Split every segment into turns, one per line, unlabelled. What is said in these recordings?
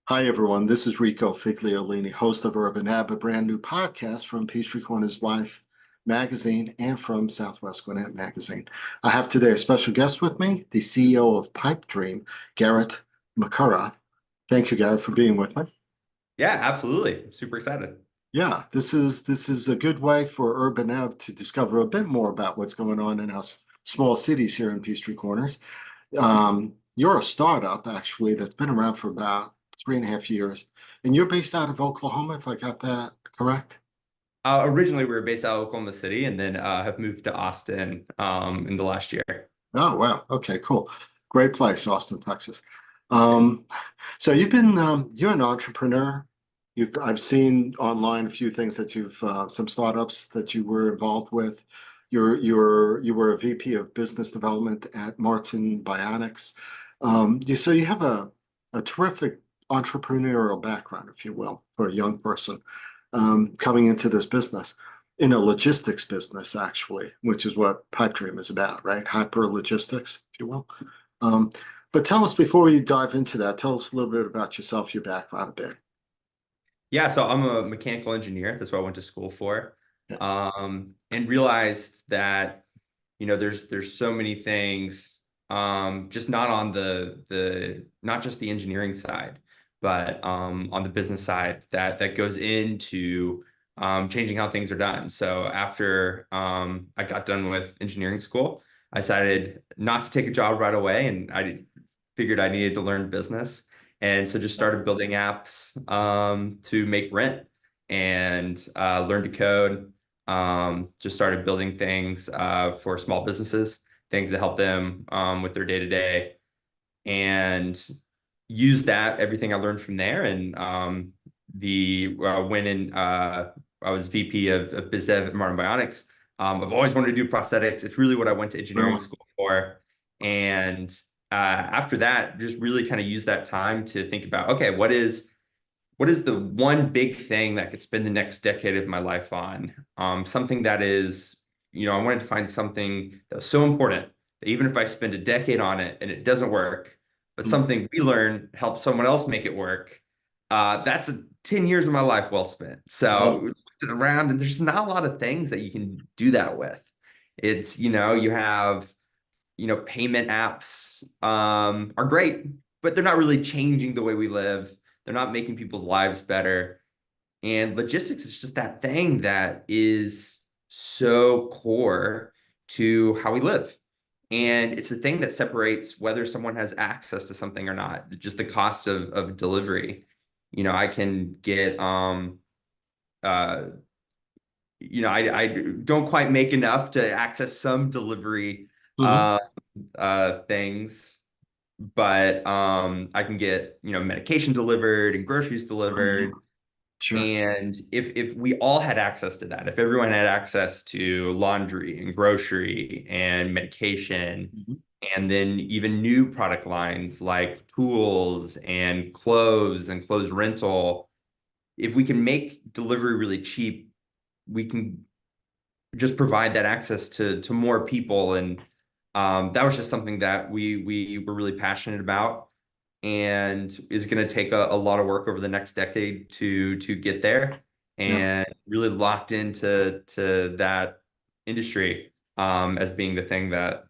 Hi, everyone. This is Rico Figliolini, host of UrbanEBB, a brand new podcast from Peachtree Corners Life magazine and from Southwest Gwinnett magazine. I have today a special guest with me, the CEO of Pipedream, Garrett McCurrach. Thank you, Garrett, for being with me.
Yeah, absolutely. Super excited.
Yeah, this is a good way for UrbanEBB to discover a bit more about what's going on in our small cities here in Peachtree Corners. You're a startup, actually, that's been around for about 3.5 years, and you're based out of Oklahoma, if I got that correct.
Originally, we were based out of Oklahoma City and then have moved to Austin in the last year.
Oh, wow. Okay, cool. Great place, Austin, Texas.
Yeah.
Um, so you're an entrepreneur. I've seen online a few things that some startups that you were involved with. You were a VP of business development at Martin Bionics. So you have a terrific entrepreneurial background, if you will, for a young person coming into this business in a logistics business, actually, which is what Pipedream is about, right? Hyper logistics, if you will. Um, but tell us before we dive into that, tell us a little bit about yourself, your background a bit.
Yeah, so I'm a mechanical engineer. That's what I went to school for.
Yeah.
And realized that, there's so many things, just not on the not just the engineering side, but on the business side that goes into changing how things are done. So after I got done with engineering school, I decided not to take a job right away, and I figured I needed to learn business. And so just started building apps to make rent and learn to code. Just started building things for small businesses, things to help them with their day to day, and use that everything I learned from there. And the when in I was VP of Biz Dev at Martin Bionics. I've always wanted to do prosthetics. It's really what I went to engineering
Really?
school for. And after that, just really kind of use that time to think about, okay, what is the one big thing that I could spend the next decade of my life on? Something that is, I wanted to find something that was so important that even if I spend a decade on it and it doesn't work, but
Mm.
something we learn helps someone else make it work, that's 10 years of my life well spent. So
Wow.
we looked around, and there's not a lot of things that you can do that with. It's, you have, payment apps are great, but they're not really changing the way we live. They're not making people's lives better. And logistics is just that thing that is so core to how we live. And it's the thing that separates whether someone has access to something or not, just the cost of delivery. I can get uh I don't quite make enough to access some delivery
Mhm.
uh things, but I can get, medication delivered and groceries
Mhm.
delivered.
Sure.
And if we all had access to that, if everyone had access to laundry and grocery and medication,
Mhm.
and then even new product lines like tools and clothes rental, if we can make delivery really cheap, we can just provide that access to more people. And that was just something that we were really passionate about, and is going to take a lot of work over the next decade to get there,
Yeah.
and really locked into that industry as being the thing that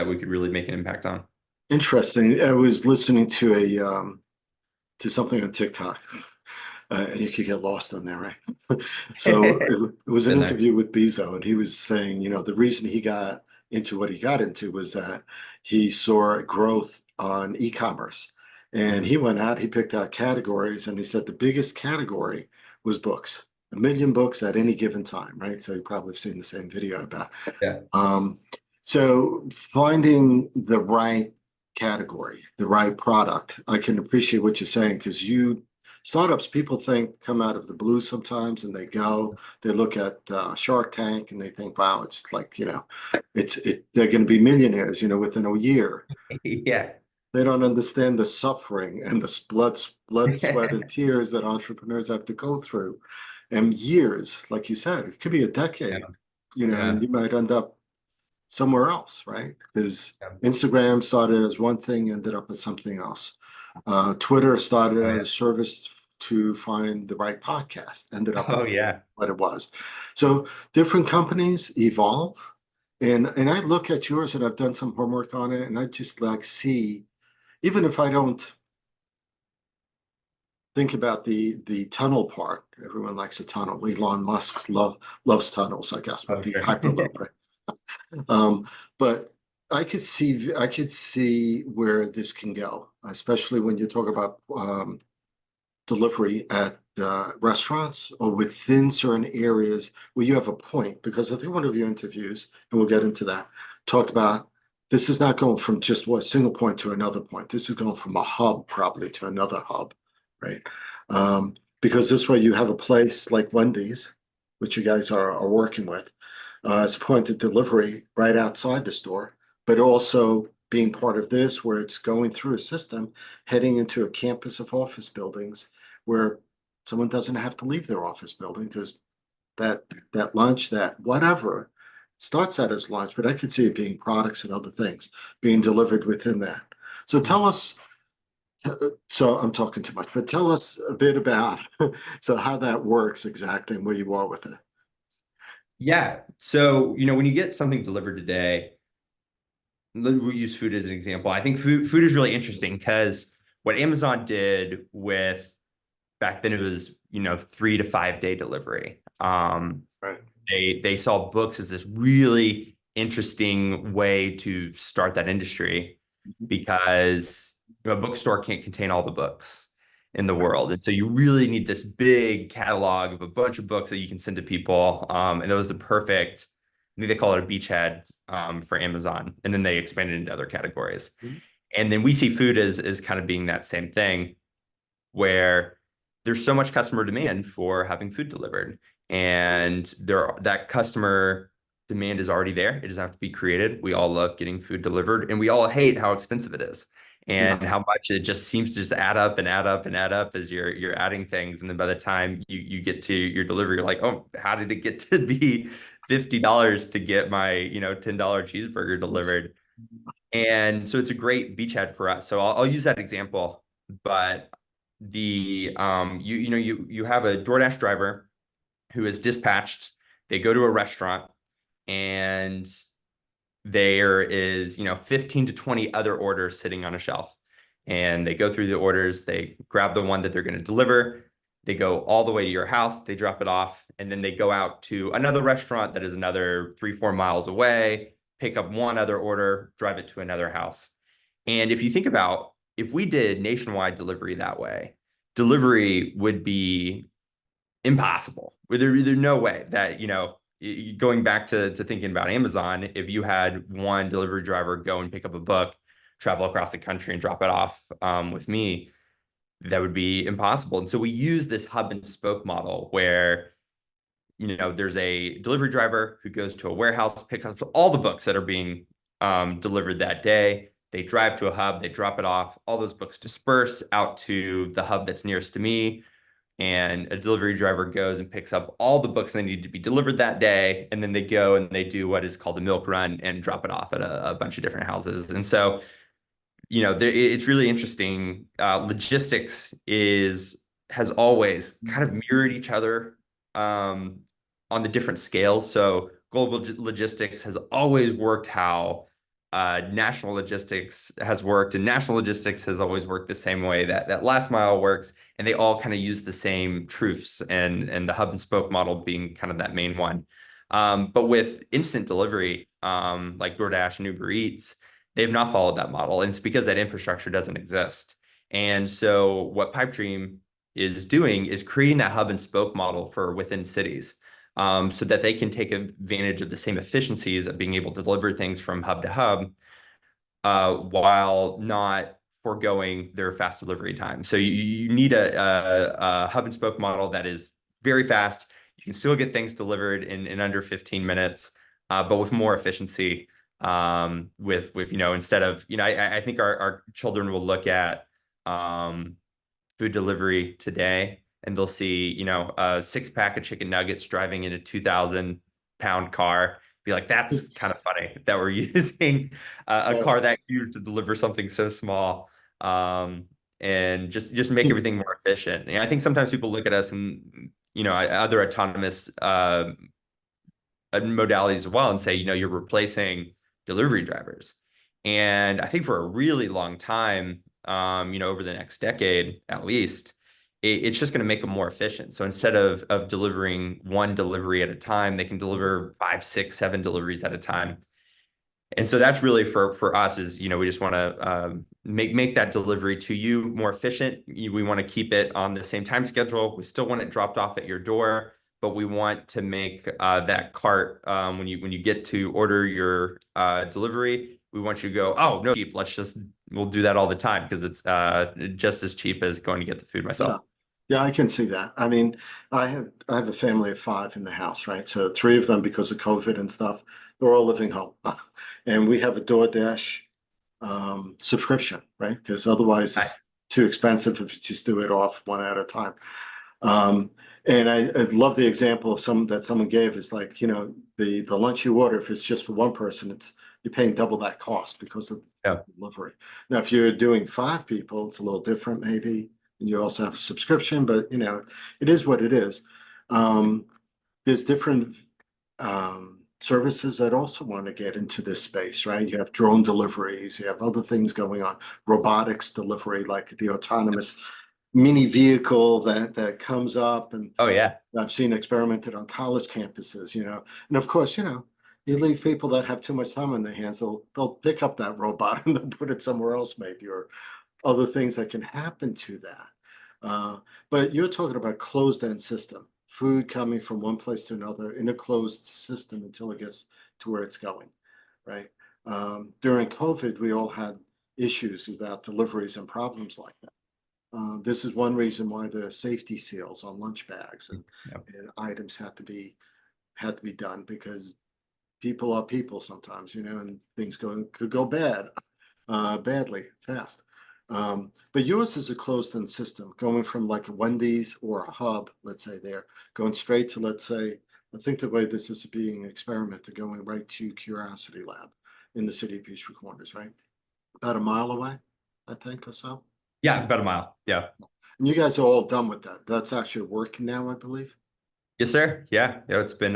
we could really make an impact on.
Interesting. I was listening to to something on TikTok. You could get lost on there, right? So it was an
Been there.
interview with Bezo, and he was saying, the reason he got into what he got into was that he saw growth on e-commerce. And
Mhm.
he went out, he picked out categories, and he said the biggest category was books, 1 million books at any given time, right? So you probably have seen the same video about.
Yeah.
Um, so finding the right category, the right product, I can appreciate what you're saying because startups, people think come out of the blue sometimes and they look at Shark Tank and they think, wow, it's like, they're going to be millionaires, within a year.
Yeah.
They don't understand the suffering and the blood, sweat, and tears that entrepreneurs have to go through. And years, like you said, it could be a
Yeah.
decade, and
Yeah.
you might end up somewhere else, right? Because
Yeah.
Instagram started as one thing, ended up as something else. Twitter started
Oh
as
yeah.
a service to find the right podcast, ended up
Oh yeah.
what it was. So different companies evolve. And I look at yours and I've done some homework on it, and I just like see, even if I don't think about the tunnel part, everyone likes a tunnel. Elon Musk loves tunnels, I guess, with
Oh
the
sure.
Hyperloop, right? Um, but I could see where this can go, especially when you talk about delivery at restaurants or within certain areas where you have a point. Because I think one of your interviews, and we'll get into that, talked about this is not going from just one single point to another point. This is going from a hub probably to another hub, right? Because this way you have a place like Wendy's, which you guys are working with, as a point of delivery right outside the store, but also being part of this where it's going through a system heading into a campus of office buildings where someone doesn't have to leave their office building because that lunch, that whatever, starts out as lunch, but I could see it being products and other things being delivered within that. So tell us, so I'm talking too much, but tell us a bit about so how that works exactly and where you are with it.
Yeah. So, you know, when you get something delivered today, we'll use food as an example. I think food is really interesting because what Amazon did with back then it was, you know, 3 to 5 day delivery.
Right.
They saw books as this really interesting way to start that industry because you know, a bookstore can't contain all the books in the world. And so you really need this big catalog of a bunch of books that you can send to people. And that was the perfect, I think they call it a beachhead for Amazon. And then they expanded into other categories.
Mhm.
And then we see food as kind of being that same thing where there's so much customer demand for having food delivered. And that customer demand is already there. It doesn't have to be created. We all love getting food delivered, and we all hate how expensive it is and
Yeah.
how much it just seems to just add up and add up and add up as you're adding things. And then by the time you get to your delivery, you're like, oh, how did it get to be $50 to get my, you know, $10 cheeseburger delivered? And so it's a great beachhead for us. So I'll use that example, but you have a DoorDash driver who is dispatched. They go to a restaurant and there is, you know, 15 to 20 other orders sitting on a shelf. And they go through the orders, they grab the one that they're going to deliver, they go all the way to your house, they drop it off, and then they go out to another restaurant that is another 3, 4 miles away, pick up one other order, drive it to another house. And if you think about if we did nationwide delivery that way, delivery would be impossible. There's no way that, you know, going back to thinking about Amazon, if you had one delivery driver go and pick up a book, travel across the country and drop it off with me, that would be impossible. And so we use this hub and spoke model where, you know, there's a delivery driver who goes to a warehouse, picks up all the books that are being delivered that day. They drive to a hub, they drop it off. All those books disperse out to the hub that's nearest to me, and a delivery driver goes and picks up all the books that need to be delivered that day, and then they go and they do what is called a milk run and drop it off at a bunch of different houses. And so, you know, it's really interesting. Logistics has always kind of mirrored each other on the different scales. So global logistics has always worked how national logistics has worked, and national logistics has always worked the same way that last mile works, and they all kind of use the same truths, and the hub and spoke model being kind of that main one. But with instant delivery, like DoorDash and Uber Eats, they've not followed that model, and it's because that infrastructure doesn't exist. And so what Pipedream is doing is creating that hub and spoke model for within cities, so that they can take advantage of the same efficiencies of being able to deliver things from hub to hub, while not foregoing their fast delivery time. So you need a hub and spoke model that is very fast. You can still get things delivered in under 15 minutes, but with more efficiency. With you know, instead of, you know, I think our children will look at food delivery today and they'll see, you know, a 6 pack of chicken nuggets driving in a 2,000 pound car, be like, that's kind of funny that we're using a car
Yes.
that huge to deliver something so small. and just make everything more efficient. And I think sometimes people look at us and, other autonomous modalities as well and say, you're replacing delivery drivers. And I think for a really long time, over the next decade at least, it's just going to make them more efficient. So instead of delivering one delivery at a time, they can deliver 5, 6, 7 deliveries at a time. And so that's really for us is, we just want to make that delivery to you more efficient. We want to keep it on the same time schedule. We still want it dropped off at your door, but we want to make that cart when you get to order your delivery, we want you to go, oh, no, cheap. We'll do that all the time because it's just as cheap as going to get the food myself.
Yeah, I can see that. I mean, I have a family of 5 in the house, right? So 3 of them, because of COVID and stuff, they're all living home. And we have a DoorDash subscription, right? Because otherwise it's too expensive if you just do it off one at a time. And I love the example of someone gave is like, the lunch you order, if it's just for one person, you're paying double that cost because of the delivery. Now, if you're doing 5 people, it's a little different maybe. And you also have a subscription, but it is what it is. There's different services that also want to get into this space, right? You have drone deliveries, you have other things going on, robotics delivery, like the autonomous mini vehicle that comes up. And
oh yeah,
I've seen experimented on college campuses, and of course, you leave people that have too much time on their hands, they'll pick up that robot and they'll put it somewhere else maybe, or other things that can happen to that. But you're talking about closed-end system, food coming from one place to another in a closed system until it gets to where it's going, right? During COVID, we all had issues about deliveries and problems like that. This is one reason why the safety seals on lunch bags and items had to be done, because people are people sometimes, and things could go badly fast. But yours is a closed-in system, going from like a Wendy's or a Hub, let's say there, going straight to, let's say, I think the way this is being experimented, going right to Curiosity Lab in the city of Peachtree Corners, right? About a mile away, I think, or so.
Yeah, about a mile. Yeah.
And you guys are all done with that. That's actually working now, I believe.
Yes, sir. Yeah. It's been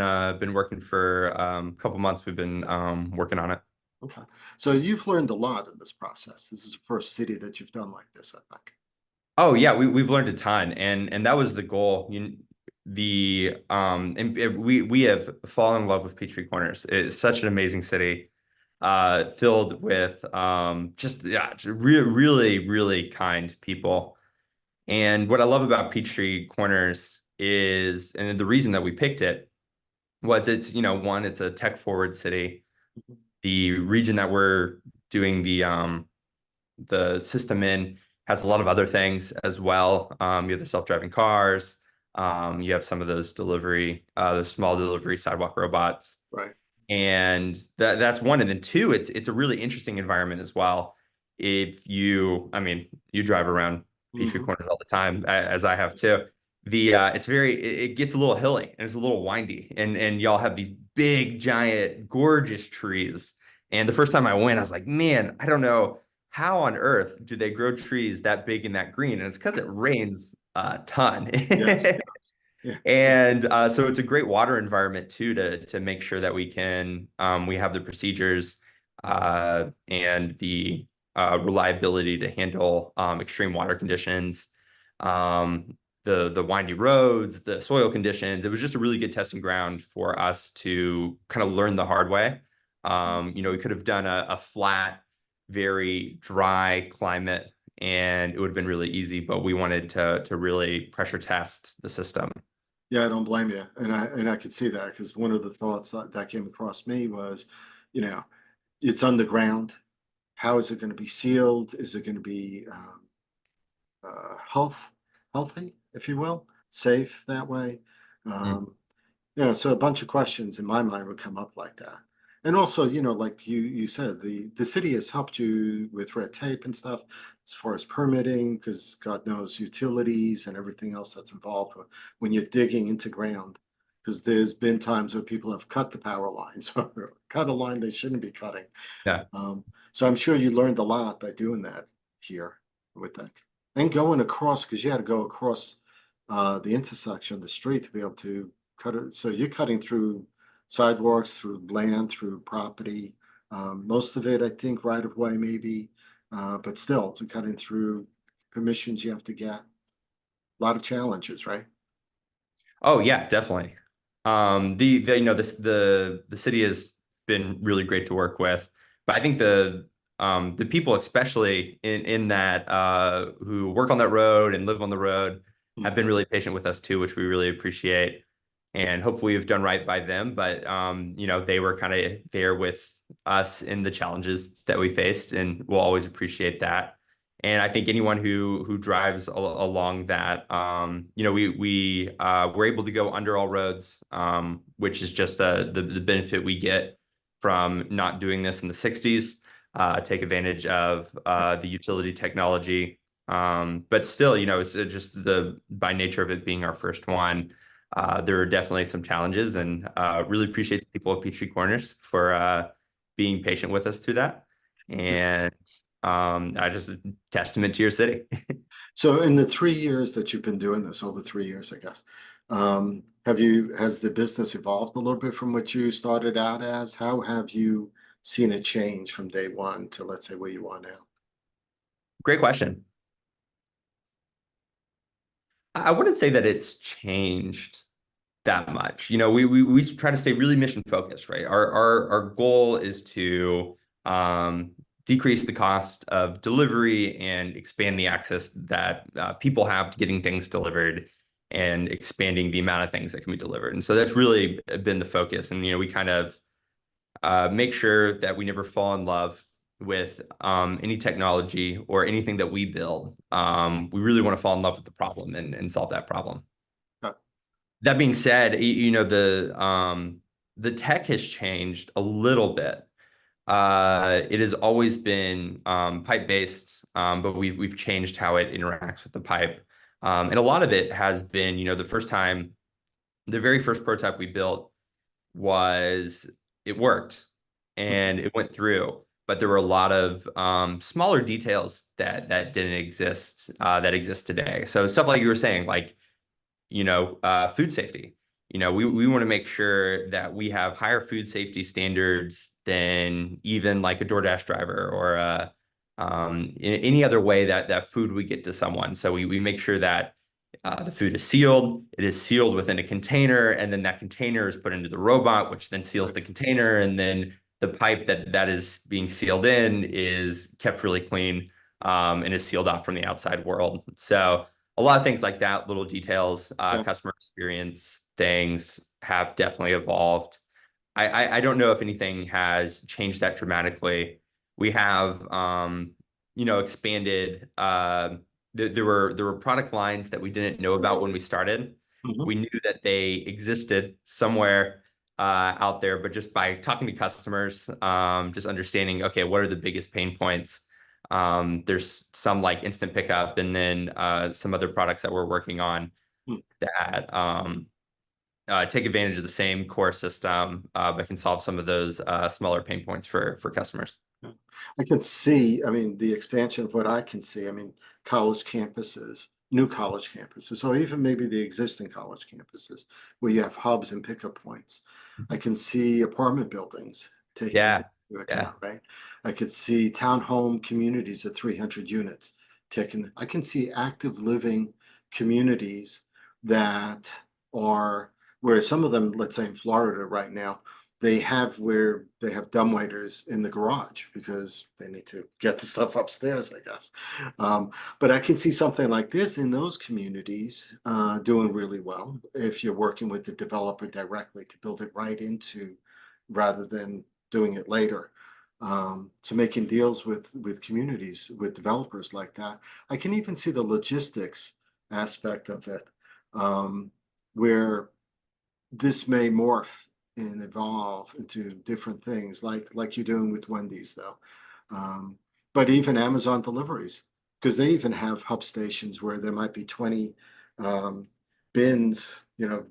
working for a couple months. We've been working on it.
Okay. So you've learned a lot in this process. This is the first city that you've done like this, I think.
Oh yeah, we've learned a ton, and that was the goal. We have fallen in love with Peachtree Corners. It's such an amazing city, filled with just really really kind people. And what I love about Peachtree Corners is, and the reason that we picked it was one, it's a tech forward city. The region that we're doing the system in has a lot of other things as well. You have the self-driving cars. You have some of those small delivery sidewalk robots.
Right.
And that's one. And then 2, it's a really interesting environment as well. You drive around Peachtree Corners all the time, as I have too. It gets a little hilly and it's a little windy, and y'all have these big, giant, gorgeous trees. And the first time I went, I was like, man, I don't know how on earth do they grow trees that big and that green? And it's because it rains a ton.
Yes. Yeah.
And so it's a great water environment too, to make sure that we have the procedures and the reliability to handle extreme water conditions, the windy roads, the soil conditions. It was just a really good testing ground for us to kind of learn the hard way. We could have done a flat, very dry climate, and it would have been really easy, but we wanted to really pressure test the system.
Yeah, I don't blame you. And I could see that, because one of the thoughts that came across me was, it's underground. How is it going to be sealed? Is it going to be healthy, if you will, safe that way? So a bunch of questions in my mind would come up like that. And also, like you said, the city has helped you with red tape and stuff as far as permitting, because God knows utilities and everything else that's involved when you're digging into ground. Because there's been times where people have cut the power lines or cut a line they shouldn't be cutting.
Yeah.
So I'm sure you learned a lot by doing that here, I would think. And going across, because you had to go across the intersection of the street to be able to cut it. So you're cutting through sidewalks, through land, through property. Most of it, I think, right of way maybe, but still, you're cutting through permissions you have to get. A lot of challenges, right?
Oh yeah, definitely. The you know the city has been really great to work with, but I think the people, especially in that who work on that road and live on the road,
Mm.
have been really patient with us too, which we really appreciate. And hopefully we've done right by them. But they were kind of there with us in the challenges that we faced, and we'll always appreciate that. And I think anyone who drives along that, we're able to go under all roads, which is just the benefit we get from not doing this in the 60s. Take advantage of the utility technology. But still, it's just by nature of it being our first one, there are definitely some challenges, and really appreciate the people of Peachtree Corners for being patient with us through that. And I just testament to your city.
So in the 3 years that you've been doing this, over 3 years, I guess, has the business evolved a little bit from what you started out as? How have you seen it change from day one to, let's say, where you are now?
Great question. I wouldn't say that it's changed that much. We try to stay really mission focused, right? Our goal is to decrease the cost of delivery and expand the access that people have to getting things delivered, and expanding the amount of things that can be delivered. And so that's really been the focus. And we kind of make sure that we never fall in love with any technology or anything that we build. We really want to fall in love with the problem and solve that problem.
Uh,
That being said, the tech has changed a little bit. It has always been pipe based, but we've changed how it interacts with the pipe. And a lot of it has been, the very first prototype we built was it worked and it went through, but there were a lot of smaller details that didn't exist that exist today. So stuff like you were saying, like food safety. We want to make sure that we have higher food safety standards than even like a DoorDash driver or any other way that food we get to someone. So we make sure that the food is sealed. It is sealed within a container, and then that container is put into the robot, which then seals
right.
the container, and then the pipe that is being sealed in is kept really clean, and is sealed off from the outside world. So a lot of things like that, little details,
Yeah.
customer experience things have definitely evolved. I don't know if anything has changed that dramatically. We have, expanded. There were product lines that we didn't know about when we started.
Mhm.
We knew that they existed somewhere out there, but just by talking to customers, just understanding, okay, what are the biggest pain points? There's some like instant pickup, and then some other products that we're working on
Mm.
that take advantage of the same core system, but can solve some of those smaller pain points for customers.
Yeah. I can see, I mean, the expansion of what I can see, I mean, college campuses, new college campuses, or even maybe the existing college campuses where you have hubs and pickup points. I can see apartment buildings taking
Yeah,
it into
yeah,
account, right? I could see townhome communities of 300 units taking, I can see active living communities that are, where some of them, let's say in Florida right now, they have where they have dumbwaiters in the garage because they need to get the stuff upstairs, I guess. But I can see something like this in those communities doing really well if you're working with the developer directly to build it right into, rather than doing it later. So making deals with communities, with developers like that. I can even see the logistics aspect of it, where this may morph and evolve into different things, like you're doing with Wendy's, though. But even Amazon deliveries, because they even have hub stations where there might be 20 um, bins,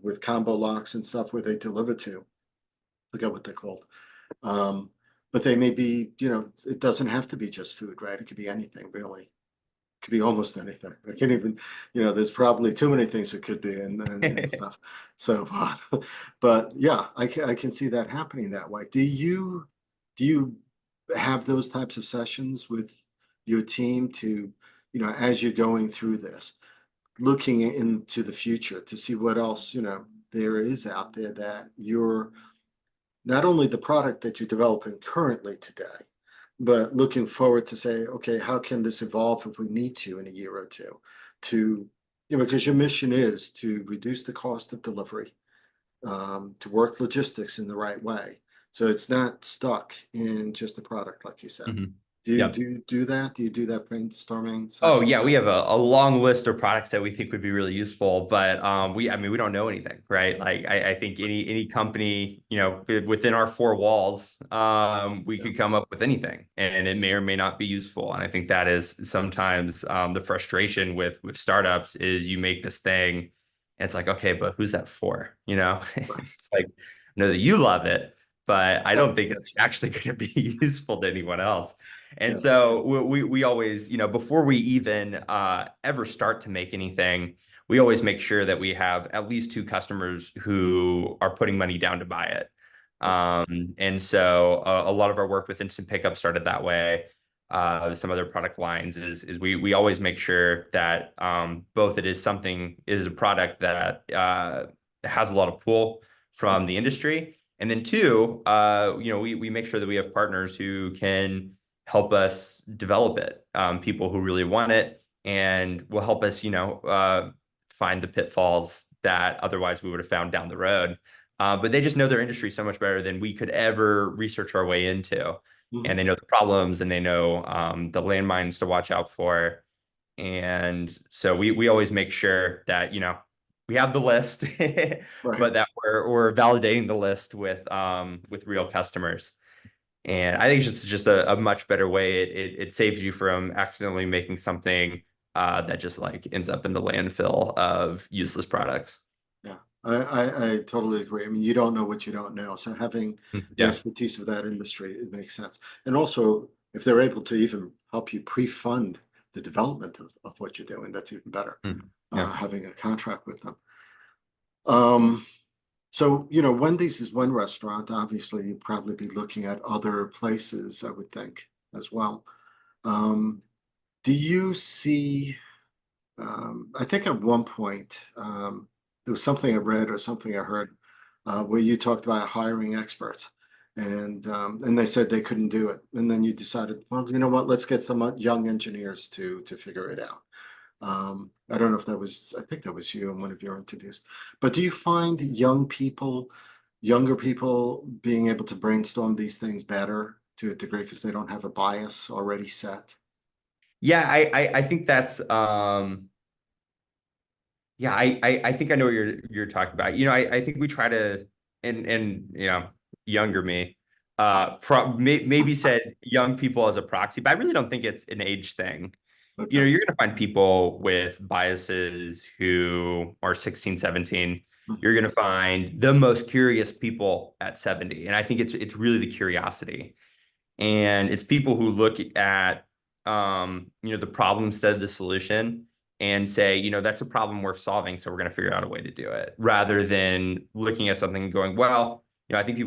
with combo locks and stuff where they deliver to. Forget what they're called. Um, but they may be, it doesn't have to be just food, right? It could be anything, really. Could be almost anything. I can't even, there's probably too many things it could be and stuff. So, but yeah, I can see that happening that way. Do you have those types of sessions with your team to, as you're going through this, looking into the future to see what else, there is out there that you're not only the product that you're developing currently today, but looking forward to say, okay, how can this evolve if we need to in a year or two to, because your mission is to reduce the cost of delivery, to work logistics in the right way. So it's not stuck in just a product, like you said.
Mhm.
Do you
Yep.
do that? Do you do that brainstorming
Oh
session?
yeah, we have a long list of products that we think would be really useful, but I mean we don't know anything, right? Like I think any company, within our four walls, we
Yeah.
could come up with anything and it may or may not be useful. And I think that is sometimes the frustration with startups is you make this thing and it's like, okay, but who's that for?
Right.
It's like, I know that you love it, but I
Yeah.
don't think it's
Yes.
actually going to be useful to anyone else. And
Yes.
so we always, before we even ever start to make anything, we always make sure that we have at least two customers who are putting money down to buy it.
Right.
And so a lot of our work with Instant Pickup started that way. Some other product lines is we always make sure that both it is a product that has a lot of pull from the industry. And then two, we make sure that we have partners who can help us develop it. People who really want it and will help us, find the pitfalls that otherwise we would have found down the road. But they just know their industry so much better than we could ever research our way into.
Mhm.
And they know the problems and they know the landmines to watch out for. And so we always make sure that, we have the list,
Right.
but that we're validating the list with real customers. And I think it's just a much better way. It saves you from accidentally making something that just like ends up in the landfill of useless products.
Yeah, I totally agree. I mean, you don't know what you don't know. So having the
Yeah.
expertise of that industry, it makes sense. And also, if they're able to even help you pre-fund the development of what you're doing, that's even better,
Mhm. Yeah.
having a contract with them. Um, so, Wendy's is one restaurant. Obviously, you'd probably be looking at other places, I would think, as well. Um, do you see I think at one point, there was something I read or something I heard where you talked about hiring experts, and they said they couldn't do it, and then you decided, well, you know what? Let's get some young engineers to figure it out. I don't know if that was, I think that was you in one of your interviews, but do you find younger people, being able to brainstorm these things better to a degree because they don't have a bias already set?
Yeah, I think that's yeah, I think I know what you're talking about. I think we try to and younger me maybe said young people as a proxy, but I really don't think it's an age thing.
Okay.
You're going to find people with biases who are 16, 17. You're going to find the most curious people at 70. And I think it's really the curiosity. And it's people who look at the problem instead of the solution and say, that's a problem worth solving, so we're going to figure out a way to do it, rather than looking at something and going, well, I think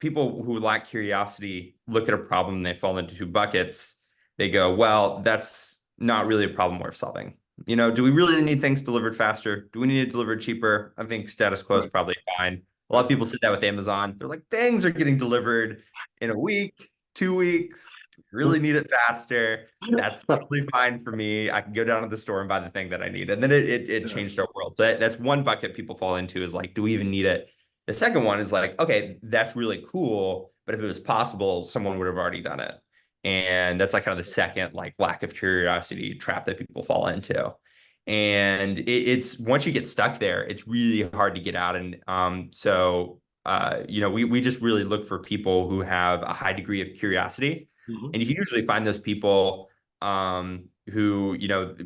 people who lack curiosity look at a problem and they fall into two buckets. They go, well, that's not really a problem worth solving. Do we really need things delivered faster? Do we need it delivered cheaper? I think status quo is
Right.
probably fine. A lot
Right.
of people say that with Amazon. They're like, things are getting delivered in a week, 2 weeks. Do we really need it faster? That's totally fine for me. I can go down to the store and buy the thing that I need. And then it
Yes.
changed our world. So that's one bucket people fall into is like, do we even need it? The second one is like, okay, that's really cool, but if it was possible, someone would have already done it. And that's like kind of the second like lack of curiosity trap that people fall into. And it's once you get stuck there, it's really hard to get out. And we just really look for people who have a high degree of curiosity.
Mhm.
And you can usually find those people who,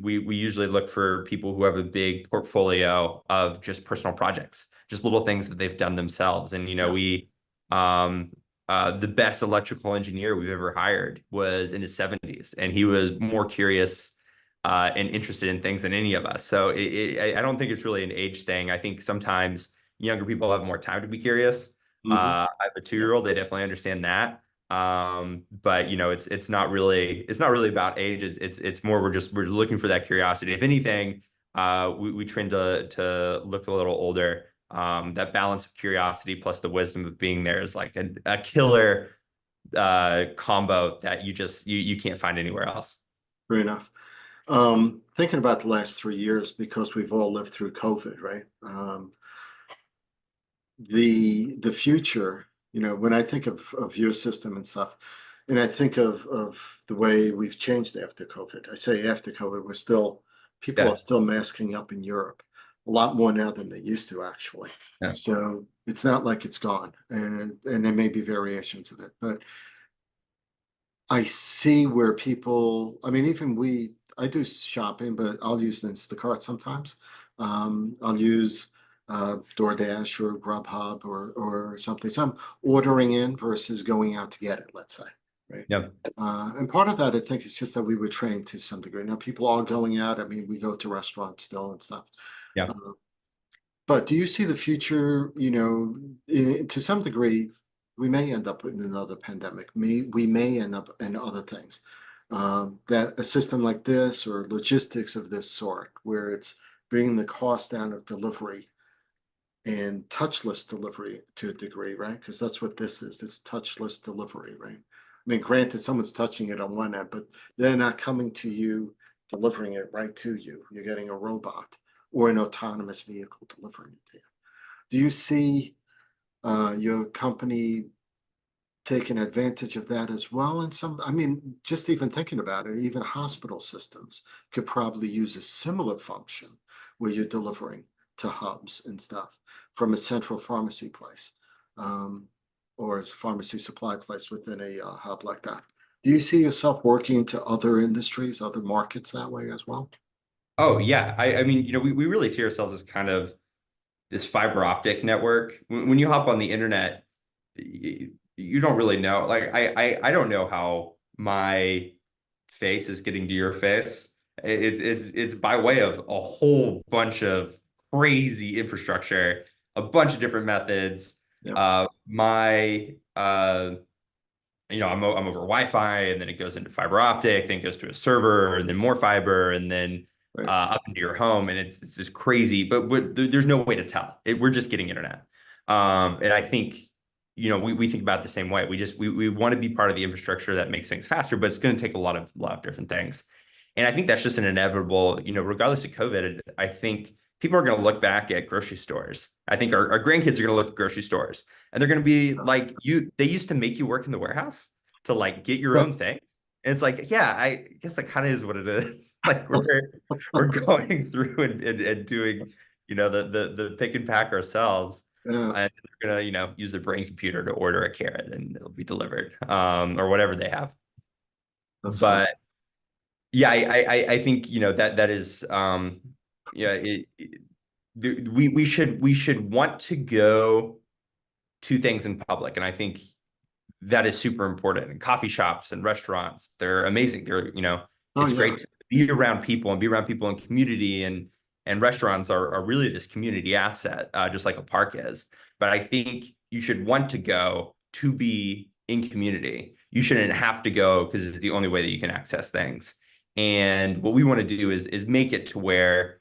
we usually look for people who have a big portfolio of just personal projects, just little things that they've done themselves. And,
Yeah.
the best electrical engineer we've ever hired was in his 70s, and he was more curious and interested in things than any of us. So I don't think it's really an age thing. I think sometimes younger people have more time to be curious.
Mhm.
I have a
Yeah.
2-year-old, they definitely understand that. But you know, it's not really about age. It's more we're looking for that curiosity. If anything, we trend to look a little older. That balance of curiosity plus the wisdom of being there is like a killer combo that you can't find anywhere else.
Fair enough. Thinking about the last 3 years, because we've all lived through COVID, right? The future, when I think of your system and stuff, and I think of the way we've changed after COVID. I say after COVID, people are
Yeah,
still masking up in Europe a lot more now than they used to, actually.
yeah,
So it's not like it's gone, and there may be variations of it, but I see where people, I mean, I do shopping, but I'll use Instacart sometimes. I'll use DoorDash or Grubhub or something. So I'm ordering in versus going out to get it, let's say, right?
yeah,
And part of that, I think, is just that we were trained to some degree. Now people are going out. I mean, we go to restaurants still and stuff.
yeah.
Uh, but do you see the future, to some degree, we may end up in another pandemic. We may end up in other things. That a system like this or logistics of this sort, where it's bringing the cost down of delivery and touchless delivery to a degree, right? Because that's what this is. It's touchless delivery, right? I mean, granted, someone's touching it on one end, but they're not coming to you, delivering it right to you. You're getting a robot or an autonomous vehicle delivering it to you. Do you see your company taking advantage of that as well? And I mean, just even thinking about it, even hospital systems could probably use a similar function where you're delivering to hubs and stuff from a central pharmacy place, um, or as a pharmacy supply place within a hub like that. Do you see yourself working into other industries, other markets that way as well?
Oh yeah. I mean, we really see ourselves as kind of this fiber optic network. When you hop on the internet, you don't really know. Like I don't know how my face is getting to your face. It's by way of a whole bunch of crazy infrastructure, a bunch of different methods.
Yeah,
My I'm over Wi-Fi, and then it goes into fiber optic, then goes to a server, and then more fiber, and then
right.
up into your home, and it's just crazy. But there's no way to tell. We're just getting internet, and I think we think about it the same way. We want to be part of the infrastructure that makes things faster, but it's going to take a lot of different things, and I think that's just an inevitable. Regardless of COVID, I think people are going to look back at grocery stores. I think our grandkids are going to look at grocery stores and they're going to be like, they used to make you work in the warehouse to like get your own things. And it's like, yeah, I guess that kind of is what it is. Like we're going through and doing, the pick and pack ourselves.
Yeah,
And they're gonna, use their brain computer to order a carrot and it'll be delivered, or whatever they have.
that's fun.
But yeah, I think, that is, yeah, we should want to go to things in public. And I think that is super important. And coffee shops and restaurants, they're amazing.
Oh
It's
yeah,
great to be around people and be around people in community, and restaurants are really this community asset, just like a park is. But I think you should want to go to be in community. You shouldn't have to go because it's the only way that you can access things. And what we want to do is make it to where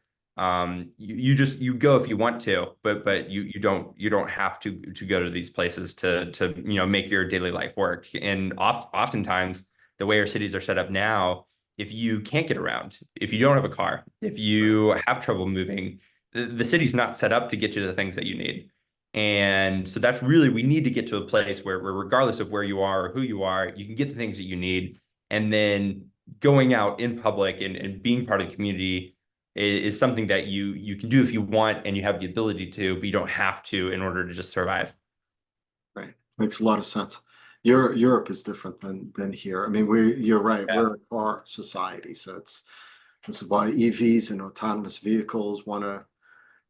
you go if you want to, but you don't have to go to these places to make your daily life work. And oftentimes the way our cities are set up now, if you can't get around, if you don't have a car, if
right,
you have trouble moving, the city's not set up to get you the things that you need. And so that's really, we need to get to a place where regardless of where you are or who you are, you can get the things that you need. And then going out in public and being part of the community is something that you can do if you want and you have the ability to, but you don't have to in order to just survive.
right. Makes a lot of sense. Europe is different than here. I mean, you're right.
Yeah.
We're a car society, so this is why EVs and autonomous vehicles want to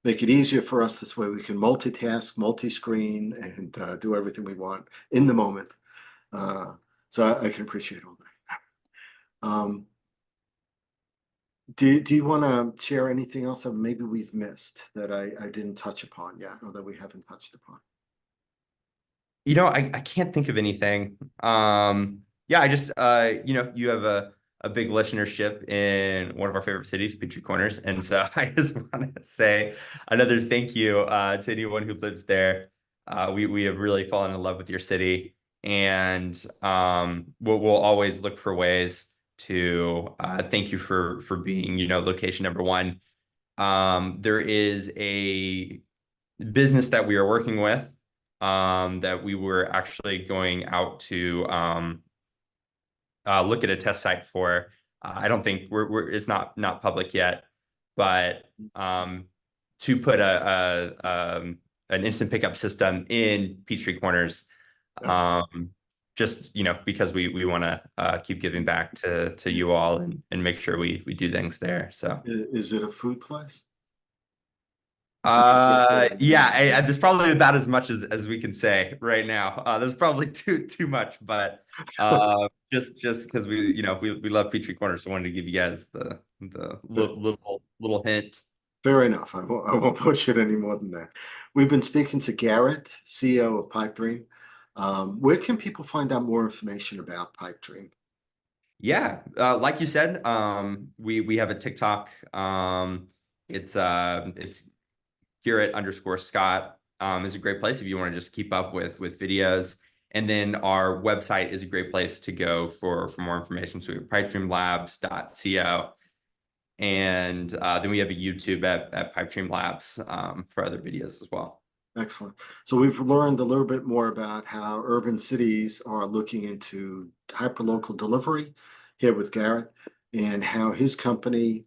make it easier for us. This way we can multitask, multi-screen, and do everything we want in the moment. So I can appreciate all that. Um, Do you want to share anything else that maybe we've missed that I didn't touch upon yet, or that we haven't touched upon?
I can't think of anything. Yeah, I just you have a big listenership in one of our favorite cities, Peachtree Corners. And so I just want to say another thank you to anyone who lives there. We have really fallen in love with your city, and we'll always look for ways to thank you for being, location number one. There is a business that we are working with that we were actually going out to look at a test site for. I don't think it's not public yet, but to put an instant pickup system in Peachtree Corners,
Yeah.
just because we want to keep giving back to you all and make sure we do things there. So.
Is it a food place?
Yeah, there's probably about as much as we can say right now. There's probably too much, but just because we love Peachtree Corner, so I wanted to give you guys the little hint.
Fair enough. I won't push it any more than that. We've been speaking to Garrett, CEO of Pipedream. Where can people find out more information about Pipedream?
Yeah, like you said, we have a TikTok. It's Garrett_Scott is a great place if you want to just keep up with videos. And then our website is a great place to go for more information. So we have pipedreamlabs.co. And then we have a YouTube at Pipedream Labs for other videos as well.
Excellent. So we've learned a little bit more about how urban cities are looking into hyperlocal delivery here with Garrett, and how his company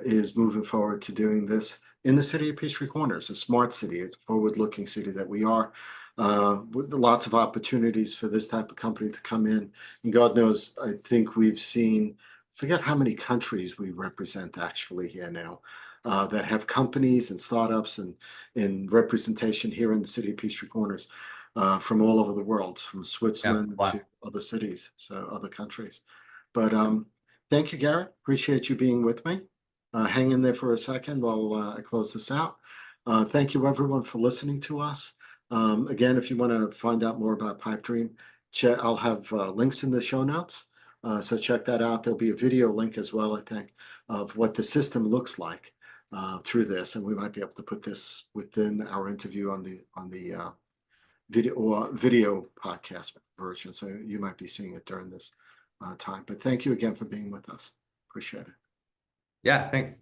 is moving forward to doing this in the city of Peachtree Corners, a smart city, a forward-looking city that we are, with lots of opportunities for this type of company to come in. And God knows, I think we've seen, forget how many countries we represent actually here now, that have companies and startups and representation here in the city of Peachtree Corners, from all over the world, from
Yeah,
Switzerland to
wow.
other cities, so other countries. But thank you, Garrett. Appreciate you being with me. Hang in there for a second while I close this out. Thank you, everyone, for listening to us. Again, if you want to find out more about Pipedream, I'll have links in the show notes. So check that out. There'll be a video link as well, I think, of what the system looks like through this, and we might be able to put this within our interview on the video podcast version. So you might be seeing it during this time. But thank you again for being with us. Appreciate it.
Yeah, thanks.